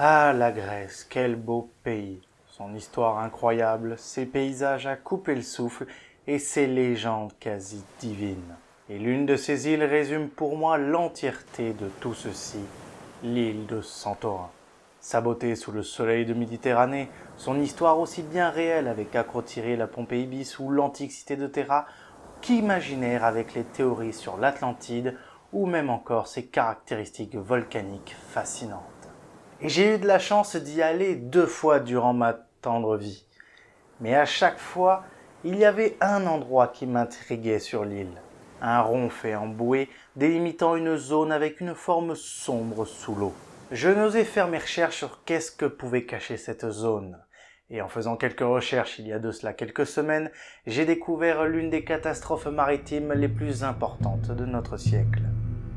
Ah, la Grèce, quel beau pays! Son histoire incroyable, ses paysages à couper le souffle et ses légendes quasi divines. Et l'une de ces îles résume pour moi l'entièreté de tout ceci, l'île de Santorin. Sa beauté sous le soleil de Méditerranée, son histoire aussi bien réelle avec Acrotiri et la Pompéi bis ou l'antique cité de Terra, qu'imaginaire avec les théories sur l'Atlantide ou même encore ses caractéristiques volcaniques fascinantes. Et j'ai eu de la chance d'y aller 2 fois durant ma tendre vie. Mais à chaque fois, il y avait un endroit qui m'intriguait sur l'île. Un rond fait en bouée délimitant une zone avec une forme sombre sous l'eau. Je n'osais faire mes recherches sur qu'est-ce que pouvait cacher cette zone. Et en faisant quelques recherches il y a de cela quelques semaines, j'ai découvert l'une des catastrophes maritimes les plus importantes de notre siècle.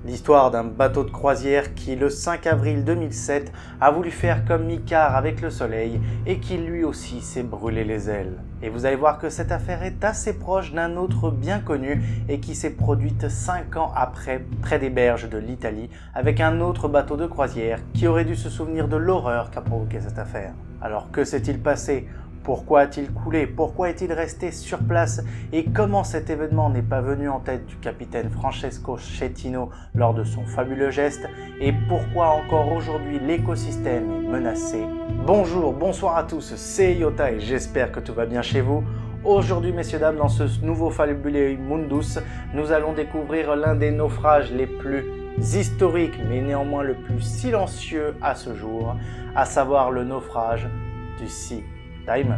L'histoire d'un bateau de croisière qui, le 5 avril 2007, a voulu faire comme Icare avec le soleil et qui lui aussi s'est brûlé les ailes. Et vous allez voir que cette affaire est assez proche d'un autre bien connu et qui s'est produite 5 ans après, près des berges de l'Italie, avec un autre bateau de croisière qui aurait dû se souvenir de l'horreur qu'a provoqué cette affaire. Alors que s'est-il passé ? Pourquoi a-t-il coulé? Pourquoi est-il resté sur place? Et comment cet événement n'est pas venu en tête du capitaine Francesco Schettino lors de son fabuleux geste? Et pourquoi encore aujourd'hui l'écosystème est menacé? Bonjour, bonsoir à tous, c'est Iota et j'espère que tout va bien chez vous. Aujourd'hui, messieurs dames, dans ce nouveau Fabulae Mundus, nous allons découvrir l'un des naufrages les plus historiques mais néanmoins le plus silencieux à ce jour, à savoir le naufrage du Sea Diamond.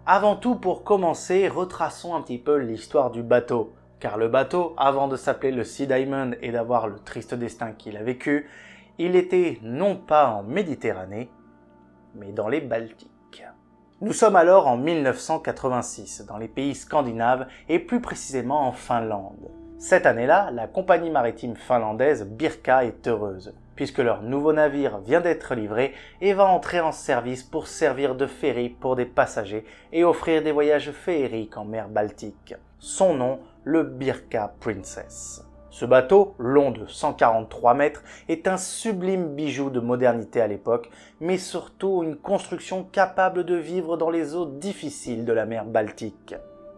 Avant tout, pour commencer, retraçons un petit peu l'histoire du bateau. Car le bateau, avant de s'appeler le Sea Diamond et d'avoir le triste destin qu'il a vécu, il était non pas en Méditerranée, mais dans les Baltiques. Nous sommes alors en 1986, dans les pays scandinaves et plus précisément en Finlande. Cette année-là, la compagnie maritime finlandaise Birka est heureuse, puisque leur nouveau navire vient d'être livré et va entrer en service pour servir de ferry pour des passagers et offrir des voyages féeriques en mer Baltique. Son nom, le Birka Princess. Ce bateau, long de 143 mètres, est un sublime bijou de modernité à l'époque, mais surtout une construction capable de vivre dans les eaux difficiles de la mer Baltique.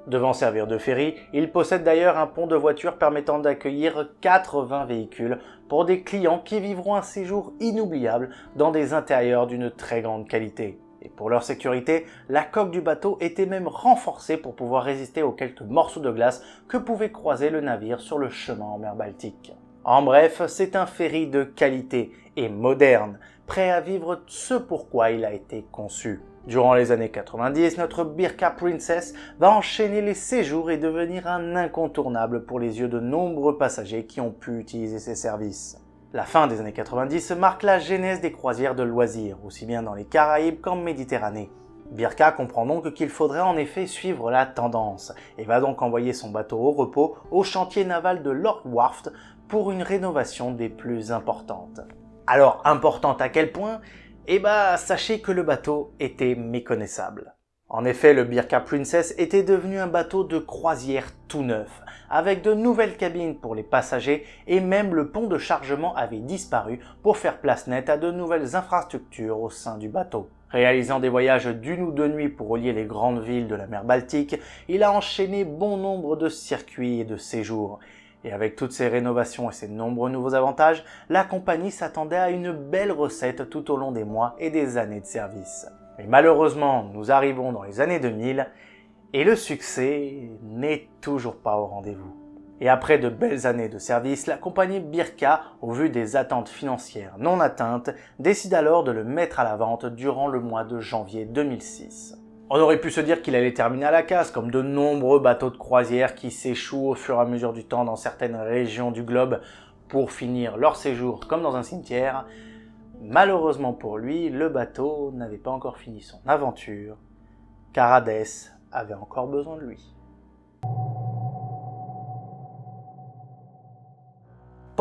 Devant servir de ferry, il possède d'ailleurs un pont de voiture permettant d'accueillir 80 véhicules pour des clients qui vivront un séjour inoubliable dans des intérieurs d'une très grande qualité. Et pour leur sécurité, la coque du bateau était même renforcée pour pouvoir résister aux quelques morceaux de glace que pouvait croiser le navire sur le chemin en mer Baltique. En bref, c'est un ferry de qualité et moderne, prêt à vivre ce pourquoi il a été conçu. Durant les années 90, notre Birka Princess va enchaîner les séjours et devenir un incontournable pour les yeux de nombreux passagers qui ont pu utiliser ses services. La fin des années 90 marque la genèse des croisières de loisirs, aussi bien dans les Caraïbes qu'en Méditerranée. Birka comprend donc qu'il faudrait en effet suivre la tendance, et va donc envoyer son bateau au repos au chantier naval de Lord Warft pour une rénovation des plus importantes. Alors, importante à quel point? Sachez que le bateau était méconnaissable. En effet, le Birka Princess était devenu un bateau de croisière tout neuf, avec de nouvelles cabines pour les passagers et même le pont de chargement avait disparu pour faire place nette à de nouvelles infrastructures au sein du bateau. Réalisant des voyages d'1 ou 2 nuits pour relier les grandes villes de la mer Baltique, il a enchaîné bon nombre de circuits et de séjours. Et avec toutes ces rénovations et ces nombreux nouveaux avantages, la compagnie s'attendait à une belle recette tout au long des mois et des années de service. Mais malheureusement, nous arrivons dans les années 2000 et le succès n'est toujours pas au rendez-vous. Et après de belles années de service, la compagnie Birka, au vu des attentes financières non atteintes, décide alors de le mettre à la vente durant le mois de janvier 2006. On aurait pu se dire qu'il allait terminer à la casse, comme de nombreux bateaux de croisière qui s'échouent au fur et à mesure du temps dans certaines régions du globe pour finir leur séjour comme dans un cimetière. Malheureusement pour lui, le bateau n'avait pas encore fini son aventure, car Hadès avait encore besoin de lui.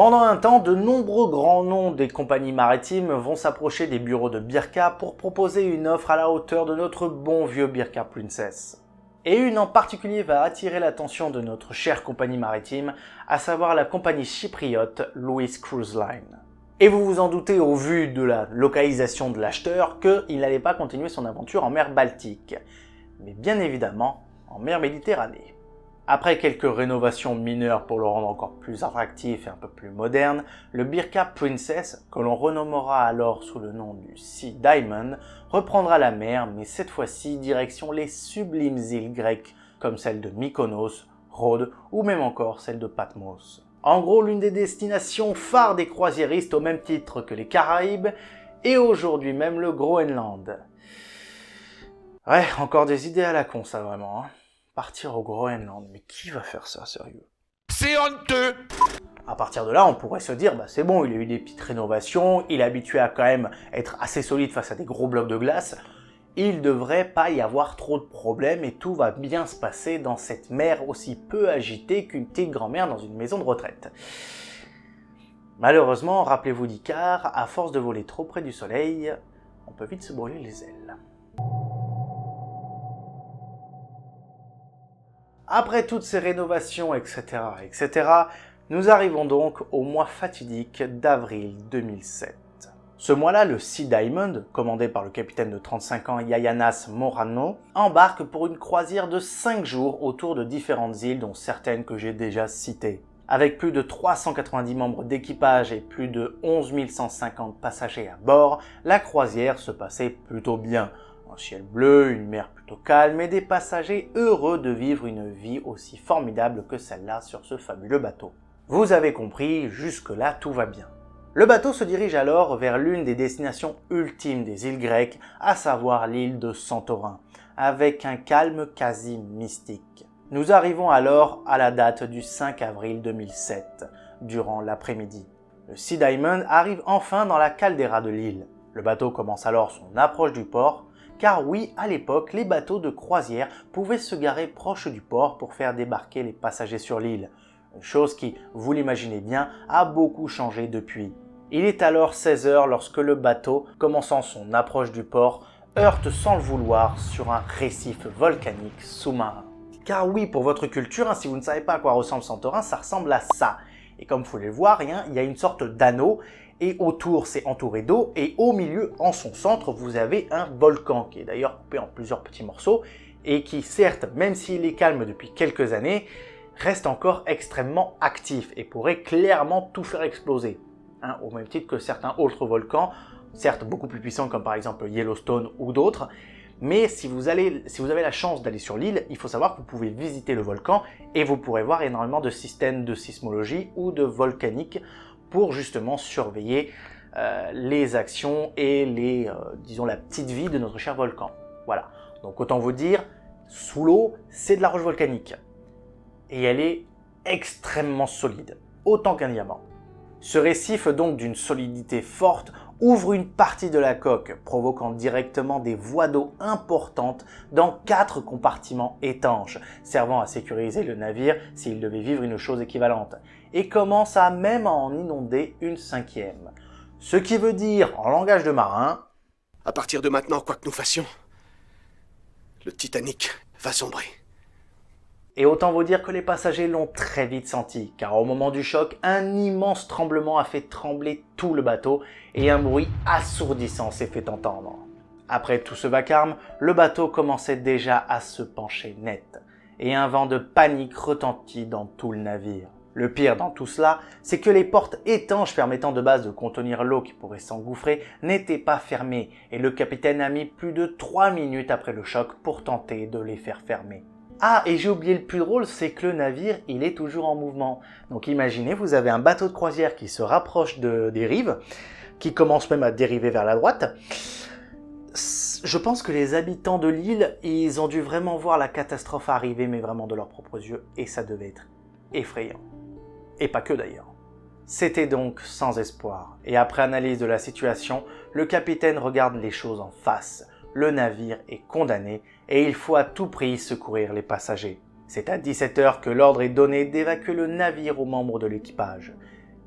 Pendant un temps, de nombreux grands noms des compagnies maritimes vont s'approcher des bureaux de Birka pour proposer une offre à la hauteur de notre bon vieux Birka Princess. Et une en particulier va attirer l'attention de notre chère compagnie maritime, à savoir la compagnie chypriote Louis Cruise Line. Et vous vous en doutez au vu de la localisation de l'acheteur qu'il n'allait pas continuer son aventure en mer Baltique, mais bien évidemment en mer Méditerranée. Après quelques rénovations mineures pour le rendre encore plus attractif et un peu plus moderne, le Birka Princess, que l'on renommera alors sous le nom du Sea Diamond, reprendra la mer, mais cette fois-ci direction les sublimes îles grecques comme celle de Mykonos, Rhodes ou même encore celle de Patmos. En gros, l'une des destinations phares des croisiéristes au même titre que les Caraïbes et aujourd'hui même le Groenland. Ouais, encore des idées à la con ça vraiment. Partir au Groenland, mais qui va faire ça, sérieux? C'est honteux! À partir de là, on pourrait se dire, bah c'est bon, il a eu des petites rénovations, il est habitué à quand même être assez solide face à des gros blocs de glace, il devrait pas y avoir trop de problèmes et tout va bien se passer dans cette mer aussi peu agitée qu'une petite grand-mère dans une maison de retraite. Malheureusement, rappelez-vous d'Icare, à force de voler trop près du soleil, on peut vite se brûler les ailes. Après toutes ces rénovations, etc., nous arrivons donc au mois fatidique d'avril 2007. Ce mois-là, le Sea Diamond, commandé par le capitaine de 35 ans Yayanas Morano, embarque pour une croisière de 5 jours autour de différentes îles, dont certaines que j'ai déjà citées. Avec plus de 390 membres d'équipage et plus de 11 150 passagers à bord, la croisière se passait plutôt bien. Un ciel bleu, une mer plutôt calme et des passagers heureux de vivre une vie aussi formidable que celle-là sur ce fabuleux bateau. Vous avez compris, jusque-là tout va bien. Le bateau se dirige alors vers l'une des destinations ultimes des îles grecques, à savoir l'île de Santorin, avec un calme quasi mystique. Nous arrivons alors à la date du 5 avril 2007, durant l'après-midi. Le Sea Diamond arrive enfin dans la caldeira de l'île. Le bateau commence alors son approche du port, car oui, à l'époque, les bateaux de croisière pouvaient se garer proche du port pour faire débarquer les passagers sur l'île. Une chose qui, vous l'imaginez bien, a beaucoup changé depuis. Il est alors 16 h lorsque le bateau, commençant son approche du port, heurte sans le vouloir sur un récif volcanique sous-marin. Car oui, pour votre culture, si vous ne savez pas à quoi ressemble Santorin, ça ressemble à ça. Et comme vous pouvez le voir, il y a une sorte d'anneau, et autour c'est entouré d'eau, et au milieu, en son centre, vous avez un volcan, qui est d'ailleurs coupé en plusieurs petits morceaux, et qui certes, même s'il est calme depuis quelques années, reste encore extrêmement actif et pourrait clairement tout faire exploser. Au même titre que certains autres volcans, certes beaucoup plus puissants comme par exemple Yellowstone ou d'autres, mais si vous avez la chance d'aller sur l'île, il faut savoir que vous pouvez visiter le volcan et vous pourrez voir énormément de systèmes de sismologie ou de volcanique pour justement surveiller les actions et disons la petite vie de notre cher volcan. Voilà, donc autant vous dire, sous l'eau, c'est de la roche volcanique. Et elle est extrêmement solide, autant qu'un diamant. Ce récif, donc d'une solidité forte, ouvre une partie de la coque, provoquant directement des voies d'eau importantes dans 4 compartiments étanches, servant à sécuriser le navire s'il devait vivre une chose équivalente, et commence à même en inonder une 5e. Ce qui veut dire, en langage de marin, À partir de maintenant, quoi que nous fassions, le Titanic va sombrer. Et autant vous dire que les passagers l'ont très vite senti, car au moment du choc, un immense tremblement a fait trembler tout le bateau et un bruit assourdissant s'est fait entendre. Après tout ce vacarme, le bateau commençait déjà à se pencher net, et un vent de panique retentit dans tout le navire. Le pire dans tout cela, c'est que les portes étanches permettant de base de contenir l'eau qui pourrait s'engouffrer n'étaient pas fermées, et le capitaine a mis plus de 3 minutes après le choc pour tenter de les faire fermer. Ah, et j'ai oublié le plus drôle, c'est que le navire, il est toujours en mouvement. Donc imaginez, vous avez un bateau de croisière qui se rapproche des rives, qui commence même à dériver vers la droite. Je pense que les habitants de l'île, ils ont dû vraiment voir la catastrophe arriver, mais vraiment de leurs propres yeux, et ça devait être effrayant. Et pas que d'ailleurs. C'était donc sans espoir, et après analyse de la situation, le capitaine regarde les choses en face. Le navire est condamné et il faut à tout prix secourir les passagers. C'est à 17 h que l'ordre est donné d'évacuer le navire aux membres de l'équipage.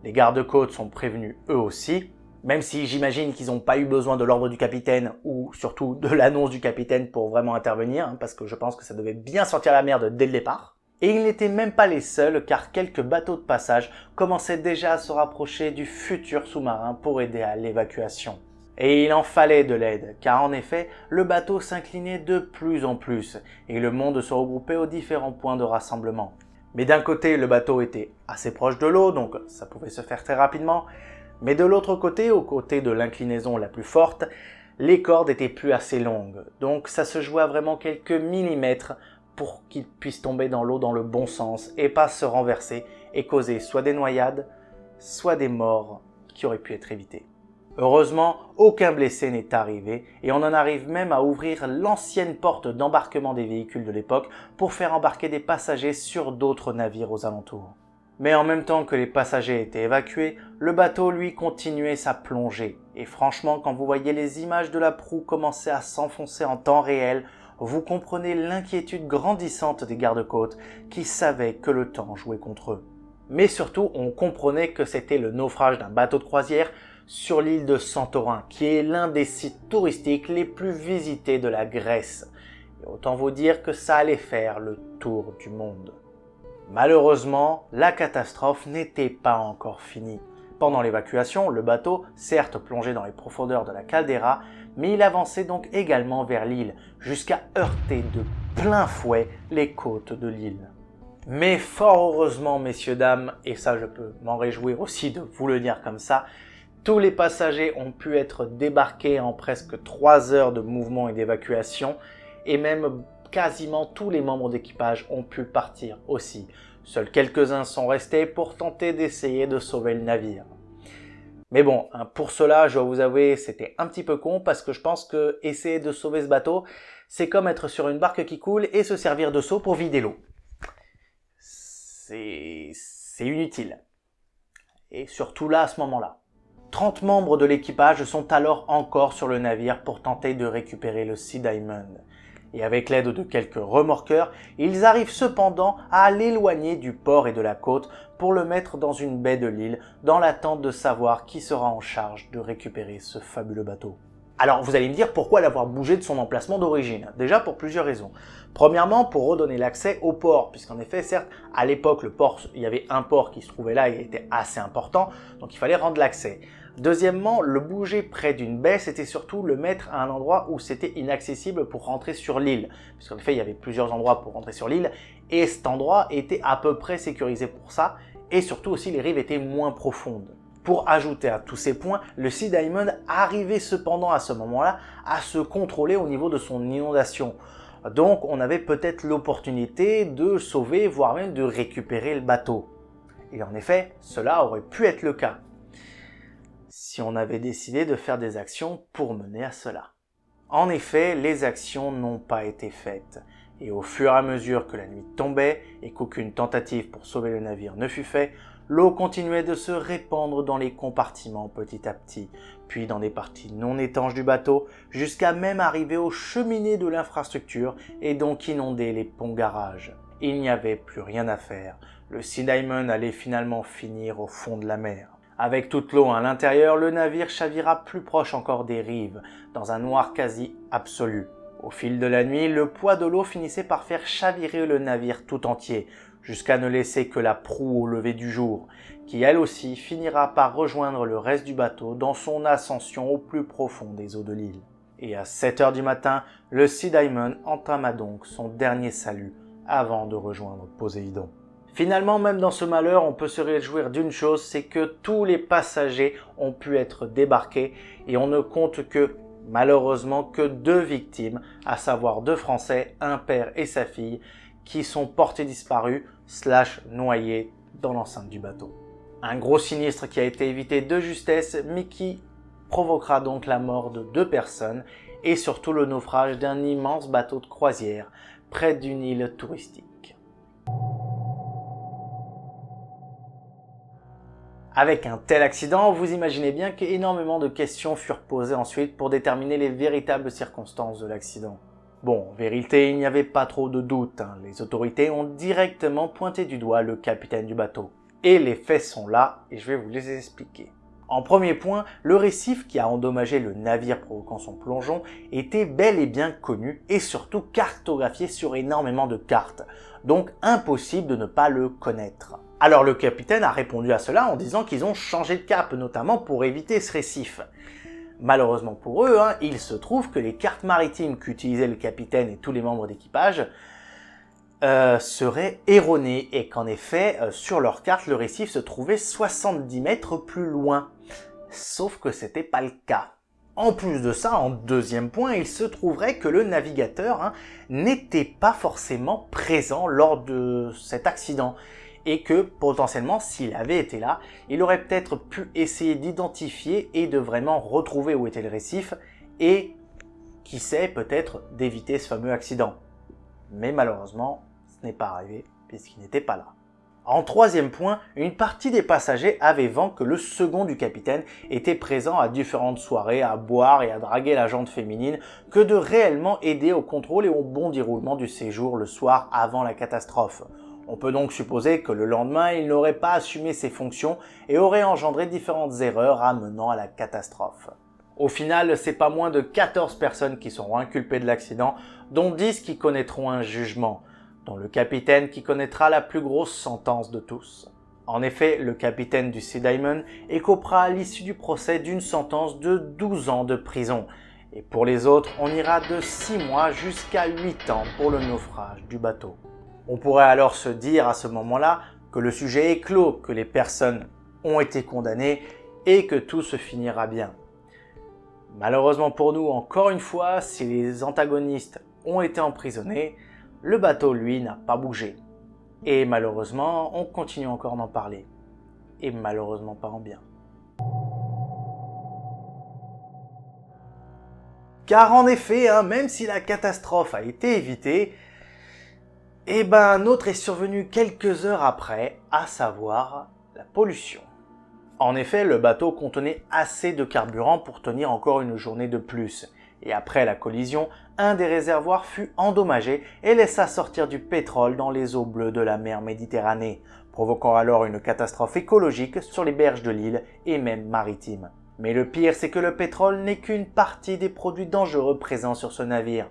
Les gardes-côtes sont prévenus eux aussi, même si j'imagine qu'ils n'ont pas eu besoin de l'ordre du capitaine ou surtout de l'annonce du capitaine pour vraiment intervenir, parce que je pense que ça devait bien sortir la merde dès le départ. Et ils n'étaient même pas les seuls, car quelques bateaux de passage commençaient déjà à se rapprocher du futur sous-marin pour aider à l'évacuation. Et il en fallait de l'aide, car en effet, le bateau s'inclinait de plus en plus, et le monde se regroupait aux différents points de rassemblement. Mais d'un côté, le bateau était assez proche de l'eau, donc ça pouvait se faire très rapidement, mais de l'autre côté, au côté de l'inclinaison la plus forte, les cordes étaient plus assez longues, donc ça se jouait à vraiment quelques millimètres pour qu'ils puissent tomber dans l'eau dans le bon sens et pas se renverser et causer soit des noyades, soit des morts qui auraient pu être évitées. Heureusement, aucun blessé n'est arrivé et on en arrive même à ouvrir l'ancienne porte d'embarquement des véhicules de l'époque pour faire embarquer des passagers sur d'autres navires aux alentours. Mais en même temps que les passagers étaient évacués, le bateau lui continuait sa plongée. Et franchement, quand vous voyez les images de la proue commencer à s'enfoncer en temps réel, vous comprenez l'inquiétude grandissante des gardes-côtes qui savaient que le temps jouait contre eux. Mais surtout, on comprenait que c'était le naufrage d'un bateau de croisière sur l'île de Santorin, qui est l'un des sites touristiques les plus visités de la Grèce. Et autant vous dire que ça allait faire le tour du monde. Malheureusement, la catastrophe n'était pas encore finie. Pendant l'évacuation, le bateau, certes plongé dans les profondeurs de la caldeira, mais il avançait donc également vers l'île, jusqu'à heurter de plein fouet les côtes de l'île. Mais fort heureusement, messieurs, dames, et ça je peux m'en réjouir aussi de vous le dire comme ça, tous les passagers ont pu être débarqués en presque 3 heures de mouvement et d'évacuation, et même quasiment tous les membres d'équipage ont pu partir aussi. Seuls quelques-uns sont restés pour tenter d'essayer de sauver le navire. Mais bon, pour cela, je dois vous avouer, c'était un petit peu con parce que je pense que essayer de sauver ce bateau, c'est comme être sur une barque qui coule et se servir de seau pour vider l'eau. C'est inutile. Et surtout là, à ce moment-là. 30 membres de l'équipage sont alors encore sur le navire pour tenter de récupérer le Sea Diamond. Et avec l'aide de quelques remorqueurs, ils arrivent cependant à l'éloigner du port et de la côte pour le mettre dans une baie de l'île, dans l'attente de savoir qui sera en charge de récupérer ce fabuleux bateau. Alors vous allez me dire pourquoi l'avoir bougé de son emplacement d'origine. Déjà pour plusieurs raisons. Premièrement, pour redonner l'accès au port, puisqu'en effet, certes, à l'époque, il y avait un port qui se trouvait là et était assez important, donc il fallait rendre l'accès. Deuxièmement, le bouger près d'une baie, c'était surtout le mettre à un endroit où c'était inaccessible pour rentrer sur l'île. Puisqu'en effet, il y avait plusieurs endroits pour rentrer sur l'île, et cet endroit était à peu près sécurisé pour ça, et surtout aussi les rives étaient moins profondes. Pour ajouter à tous ces points, le Sea Diamond arrivait cependant à ce moment-là à se contrôler au niveau de son inondation. Donc on avait peut-être l'opportunité de sauver, voire même de récupérer le bateau. Et en effet, cela aurait pu être le cas, si on avait décidé de faire des actions pour mener à cela. En effet, les actions n'ont pas été faites, et au fur et à mesure que la nuit tombait et qu'aucune tentative pour sauver le navire ne fut faite, l'eau continuait de se répandre dans les compartiments petit à petit, puis dans des parties non étanches du bateau, jusqu'à même arriver aux cheminées de l'infrastructure et donc inonder les ponts-garages. Il n'y avait plus rien à faire, le Sea Diamond allait finalement finir au fond de la mer. Avec toute l'eau à l'intérieur, le navire chavira plus proche encore des rives, dans un noir quasi absolu. Au fil de la nuit, le poids de l'eau finissait par faire chavirer le navire tout entier, jusqu'à ne laisser que la proue au lever du jour, qui elle aussi finira par rejoindre le reste du bateau dans son ascension au plus profond des eaux de l'île. Et à 7 heures du matin, le Sea Diamond entama donc son dernier salut avant de rejoindre Poséidon. Finalement, même dans ce malheur, on peut se réjouir d'une chose, c'est que tous les passagers ont pu être débarqués et on ne compte que, malheureusement, que 2 victimes, à savoir 2 Français, un père et sa fille, qui sont portés disparus / noyés dans l'enceinte du bateau. Un gros sinistre qui a été évité de justesse, mais qui provoquera donc la mort de 2 personnes et surtout le naufrage d'un immense bateau de croisière près d'une île touristique. Avec un tel accident, vous imaginez bien qu'énormément de questions furent posées ensuite pour déterminer les véritables circonstances de l'accident. Bon, en vérité, il n'y avait pas trop de doute, les autorités ont directement pointé du doigt le capitaine du bateau. Et les faits sont là, et je vais vous les expliquer. En premier point, le récif qui a endommagé le navire provoquant son plongeon était bel et bien connu et surtout cartographié sur énormément de cartes, donc impossible de ne pas le connaître. Alors le capitaine a répondu à cela en disant qu'ils ont changé de cap, notamment pour éviter ce récif. Malheureusement pour eux, il se trouve que les cartes maritimes qu'utilisait le capitaine et tous les membres d'équipage seraient erronées et qu'en effet, sur leur carte, le récif se trouvait 70 mètres plus loin. Sauf que c'était pas le cas. En plus de ça, en deuxième point, il se trouverait que le navigateur n'était pas forcément présent lors de cet accident et que potentiellement, s'il avait été là, il aurait peut-être pu essayer d'identifier et de vraiment retrouver où était le récif et, qui sait, peut-être d'éviter ce fameux accident. Mais malheureusement, ce n'est pas arrivé puisqu'il n'était pas là. En troisième point, une partie des passagers avaient vent que le second du capitaine était présent à différentes soirées à boire et à draguer la jante féminine que de réellement aider au contrôle et au bon déroulement du séjour le soir avant la catastrophe. On peut donc supposer que le lendemain, il n'aurait pas assumé ses fonctions et aurait engendré différentes erreurs amenant à la catastrophe. Au final, c'est pas moins de 14 personnes qui seront inculpées de l'accident, dont 10 qui connaîtront un jugement, dont le capitaine qui connaîtra la plus grosse sentence de tous. En effet, le capitaine du Sea Diamond écopera à l'issue du procès d'une sentence de 12 ans de prison. Et pour les autres, on ira de 6 mois jusqu'à 8 ans pour le naufrage du bateau. On pourrait alors se dire à ce moment-là que le sujet est clos, que les personnes ont été condamnées et que tout se finira bien. Malheureusement pour nous, encore une fois, si les antagonistes ont été emprisonnés, le bateau, lui, n'a pas bougé. Et malheureusement, on continue encore d'en parler. Et malheureusement pas en bien. Car en effet, même si la catastrophe a été évitée, un autre est survenu quelques heures après, à savoir la pollution. En effet, le bateau contenait assez de carburant pour tenir encore une journée de plus. Et après la collision, un des réservoirs fut endommagé et laissa sortir du pétrole dans les eaux bleues de la mer Méditerranée, provoquant alors une catastrophe écologique sur les berges de l'île et même maritime. Mais le pire, c'est que le pétrole n'est qu'une partie des produits dangereux présents sur ce navire.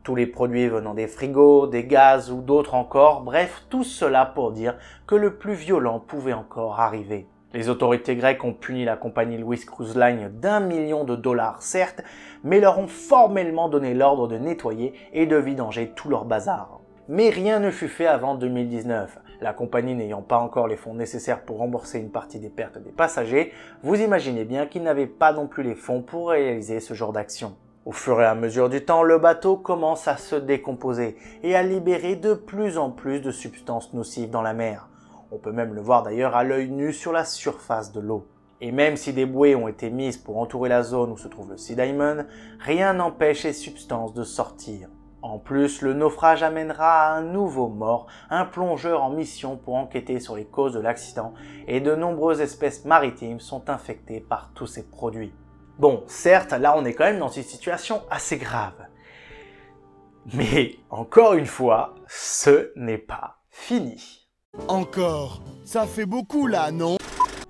Tous les produits venant des frigos, des gaz ou d'autres encore, bref, tout cela pour dire que le plus violent pouvait encore arriver. Les autorités grecques ont puni la compagnie Louis Cruise Line d'1 million de dollars, certes, mais leur ont formellement donné l'ordre de nettoyer et de vidanger tout leur bazar. Mais rien ne fut fait avant 2019. La compagnie n'ayant pas encore les fonds nécessaires pour rembourser une partie des pertes des passagers, vous imaginez bien qu'ils n'avaient pas non plus les fonds pour réaliser ce genre d'action. Au fur et à mesure du temps, le bateau commence à se décomposer et à libérer de plus en plus de substances nocives dans la mer. On peut même le voir d'ailleurs à l'œil nu sur la surface de l'eau. Et même si des bouées ont été mises pour entourer la zone où se trouve le Sea Diamond, rien n'empêche ces substances de sortir. En plus, le naufrage amènera à un nouveau mort, un plongeur en mission pour enquêter sur les causes de l'accident, et de nombreuses espèces maritimes sont infectées par tous ces produits. Bon, certes, là on est quand même dans une situation assez grave. Mais, encore une fois, ce n'est pas fini. Encore, ça fait beaucoup là, non?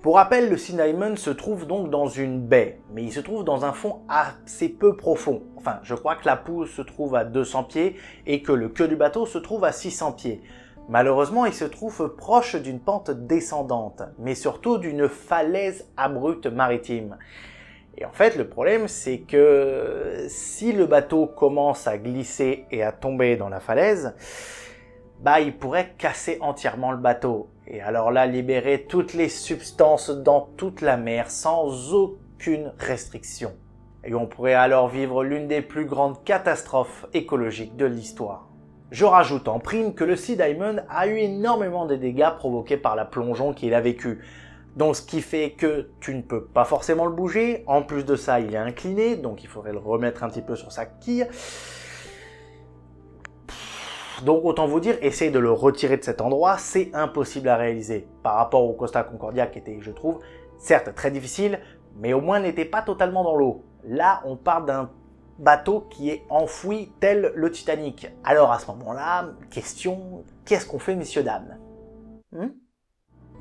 Pour rappel, le Sea Diamond se trouve donc dans une baie, mais il se trouve dans un fond assez peu profond. Enfin, je crois que la pousse se trouve à 200 pieds et que le queue du bateau se trouve à 600 pieds. Malheureusement, il se trouve proche d'une pente descendante, mais surtout d'une falaise abrupte maritime. Et en fait, le problème, c'est que si le bateau commence à glisser et à tomber dans la falaise, il pourrait casser entièrement le bateau. Et alors là, libérer toutes les substances dans toute la mer sans aucune restriction. Et on pourrait alors vivre l'une des plus grandes catastrophes écologiques de l'histoire. Je rajoute en prime que le Sea Diamond a eu énormément de dégâts provoqués par la plongeon qu'il a vécu. Donc ce qui fait que tu ne peux pas forcément le bouger. En plus de ça, il est incliné, donc il faudrait le remettre un petit peu sur sa quille. Donc autant vous dire, essayer de le retirer de cet endroit, c'est impossible à réaliser. Par rapport au Costa Concordia qui était, je trouve, certes très difficile, mais au moins n'était pas totalement dans l'eau. Là, on parle d'un bateau qui est enfoui tel le Titanic. Alors à ce moment-là, question, qu'est-ce qu'on fait, messieurs, dames?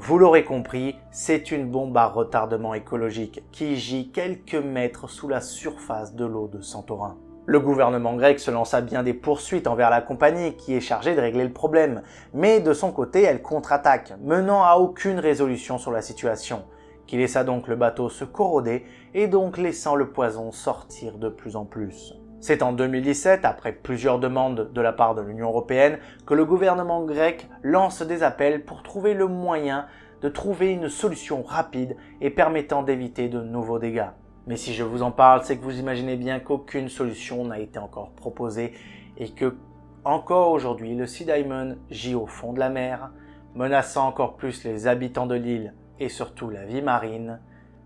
Vous l'aurez compris, c'est une bombe à retardement écologique qui gît quelques mètres sous la surface de l'eau de Santorin. Le gouvernement grec se lance à bien des poursuites envers la compagnie qui est chargée de régler le problème, mais de son côté elle contre-attaque, menant à aucune résolution sur la situation, qui laissa donc le bateau se corroder et donc laissant le poison sortir de plus en plus. C'est en 2017, après plusieurs demandes de la part de l'Union européenne, que le gouvernement grec lance des appels pour trouver le moyen de trouver une solution rapide et permettant d'éviter de nouveaux dégâts. Mais si je vous en parle, c'est que vous imaginez bien qu'aucune solution n'a été encore proposée et que, encore aujourd'hui, le Sea Diamond gît au fond de la mer, menaçant encore plus les habitants de l'île et surtout la vie marine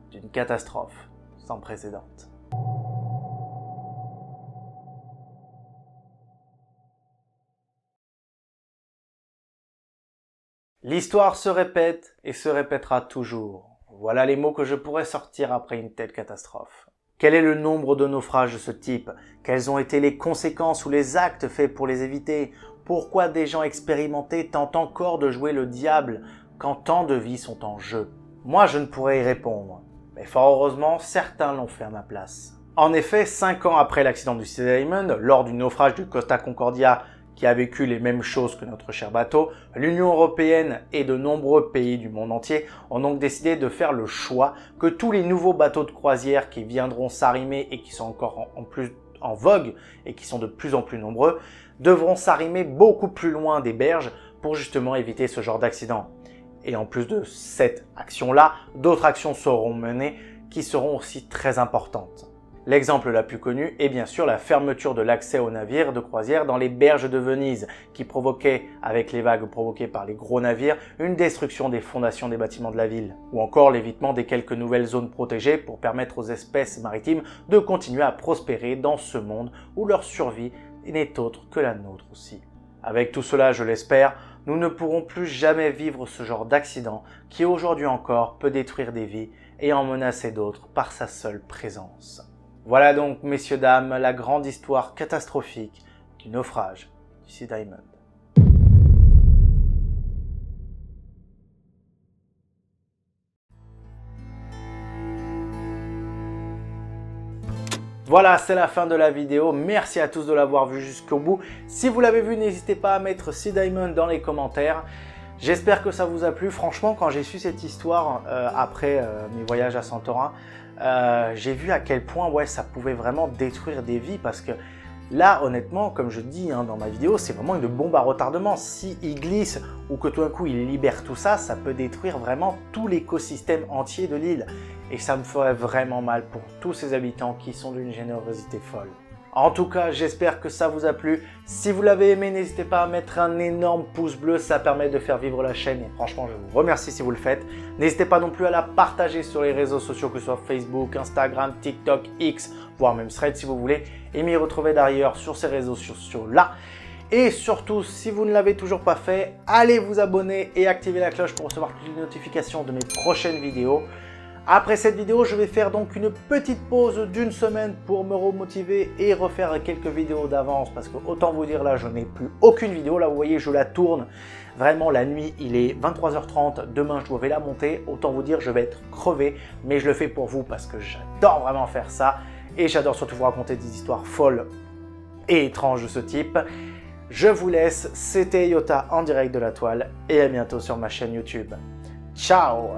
d'une catastrophe sans précédent. L'histoire se répète et se répétera toujours. Voilà les mots que je pourrais sortir après une telle catastrophe. Quel est le nombre de naufrages de ce type? Quelles ont été les conséquences ou les actes faits pour les éviter? Pourquoi des gens expérimentés tentent encore de jouer le diable quand tant de vies sont en jeu? Moi, je ne pourrais y répondre. Mais fort heureusement, certains l'ont fait à ma place. En effet, 5 ans après l'accident du Sea Diamond, lors du naufrage du Costa Concordia, qui a vécu les mêmes choses que notre cher bateau, l'Union européenne et de nombreux pays du monde entier ont donc décidé de faire le choix que tous les nouveaux bateaux de croisière qui viendront s'arrimer et qui sont encore en plus en vogue et qui sont de plus en plus nombreux, devront s'arrimer beaucoup plus loin des berges pour justement éviter ce genre d'accident. Et en plus de cette action-là, d'autres actions seront menées qui seront aussi très importantes. L'exemple la plus connue est bien sûr la fermeture de l'accès aux navires de croisière dans les berges de Venise, qui provoquait, avec les vagues provoquées par les gros navires, une destruction des fondations des bâtiments de la ville. Ou encore l'évitement des quelques nouvelles zones protégées pour permettre aux espèces maritimes de continuer à prospérer dans ce monde où leur survie n'est autre que la nôtre aussi. Avec tout cela, je l'espère, nous ne pourrons plus jamais vivre ce genre d'accident qui aujourd'hui encore peut détruire des vies et en menacer d'autres par sa seule présence. Voilà donc, messieurs, dames, la grande histoire catastrophique du naufrage du Sea Diamond. Voilà, c'est la fin de la vidéo. Merci à tous de l'avoir vu jusqu'au bout. Si vous l'avez vu, n'hésitez pas à mettre Sea Diamond dans les commentaires. J'espère que ça vous a plu. Franchement, quand j'ai su cette histoire après mes voyages à Santorin, j'ai vu à quel point ça pouvait vraiment détruire des vies, parce que là, honnêtement, comme je dis dans ma vidéo, c'est vraiment une bombe à retardement. S'il glisse ou que tout d'un coup il libère tout ça, ça peut détruire vraiment tout l'écosystème entier de l'île. Et ça me ferait vraiment mal pour tous ces habitants qui sont d'une générosité folle. En tout cas, j'espère que ça vous a plu. Si vous l'avez aimé, n'hésitez pas à mettre un énorme pouce bleu, ça permet de faire vivre la chaîne et franchement, je vous remercie si vous le faites. N'hésitez pas non plus à la partager sur les réseaux sociaux, que ce soit Facebook, Instagram, TikTok, X, voire même Threads si vous voulez, et m'y retrouver d'ailleurs sur ces réseaux sociaux-là. Et surtout, si vous ne l'avez toujours pas fait, allez vous abonner et activer la cloche pour recevoir toutes les notifications de mes prochaines vidéos. Après cette vidéo, je vais faire donc une petite pause d'une semaine pour me remotiver et refaire quelques vidéos d'avance, parce que autant vous dire, là je n'ai plus aucune vidéo. Là vous voyez, je la tourne vraiment la nuit, il est 23h30, demain je devais la monter. Autant vous dire, je vais être crevé, mais je le fais pour vous parce que j'adore vraiment faire ça et j'adore surtout vous raconter des histoires folles et étranges de ce type. Je vous laisse, c'était Yota en direct de la toile et à bientôt sur ma chaîne YouTube. Ciao!